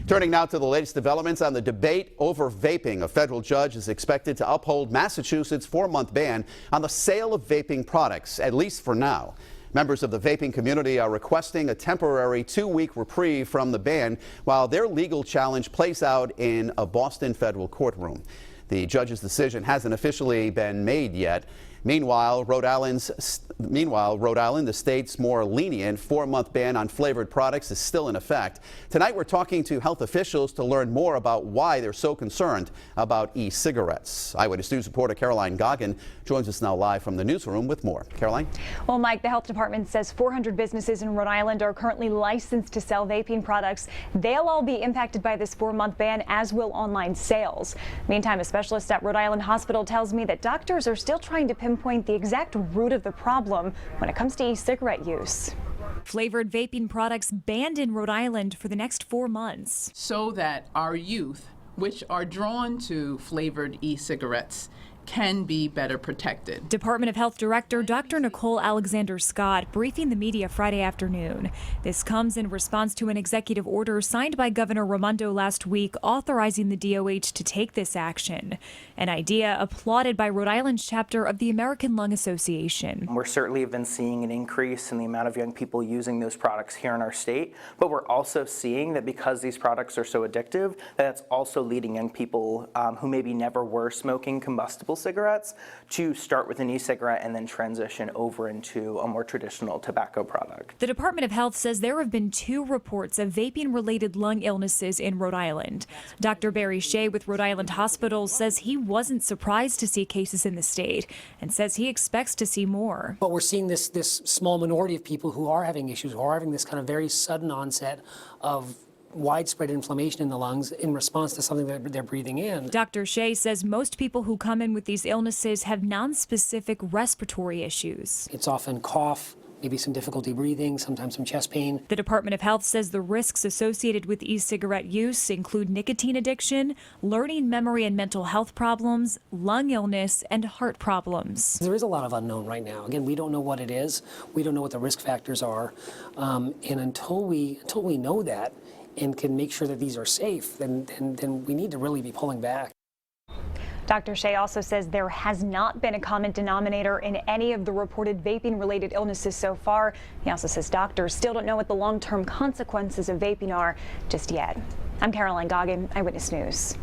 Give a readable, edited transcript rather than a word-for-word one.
Turning now to the latest developments on the debate over vaping. A federal judge is expected to uphold Massachusetts' 4-month ban on the sale of vaping products, at least for now. Members of the vaping community are requesting a temporary 2-week reprieve from the ban while their legal challenge plays out in a Boston federal courtroom. The judge's decision hasn't officially been made yet. Meanwhile, Rhode Island, the state's more lenient 4-month ban on flavored products is still in effect. Tonight, we're talking to health officials to learn more about why they're so concerned about e-cigarettes. Eyewitness News reporter Caroline Goggin joins us now live from the newsroom with more. Caroline? Well, Mike, the health department says 400 businesses in Rhode Island are currently licensed to sell vaping products. They'll all be impacted by this 4-month ban, as will online sales. Meantime, a specialist at Rhode Island Hospital tells me that doctors are still trying to pinpoint the exact root of the problem when it comes to e-cigarette use. Flavored vaping products banned in Rhode Island for the next 4 months. So that our youth, which are drawn to flavored e-cigarettes, can be better protected. Department of Health Director Dr. Nicole Alexander Scott briefing the media Friday afternoon. This comes in response to an executive order signed by Governor Raimondo last week authorizing the DOH to take this action, an idea applauded by Rhode Island's chapter of the American Lung Association. We're certainly have been seeing an increase in the amount of young people using those products here in our state, but we're also seeing that because these products are so addictive, that's also leading young people who maybe never were smoking combustible cigarettes to start with an e-cigarette and then transition over into a more traditional tobacco product. The Department of Health says there have been 2 reports of vaping-related lung illnesses in Rhode Island. Dr. Barry Shea with Rhode Island Hospitals says he wasn't surprised to see cases in the state and says he expects to see more. But we're seeing this small minority of people who are having issues, who are having this kind of very sudden onset of widespread inflammation in the lungs in response to something that they're breathing in. Dr. Shea says most people who come in with these illnesses have nonspecific respiratory issues. It's often cough, maybe some difficulty breathing, sometimes some chest pain. The Department of Health says the risks associated with e-cigarette use include nicotine addiction, learning, memory, and mental health problems, lung illness, and heart problems. There is a lot of unknown right now. Again, we don't know what it is. We don't know what the risk factors are. And until we know that and can make sure that these are safe, then we need to really be pulling back. Dr. Shea also says there has not been a common denominator in any of the reported vaping-related illnesses so far. He also says doctors still don't know what the long-term consequences of vaping are just yet. I'm Caroline Goggin, Eyewitness News.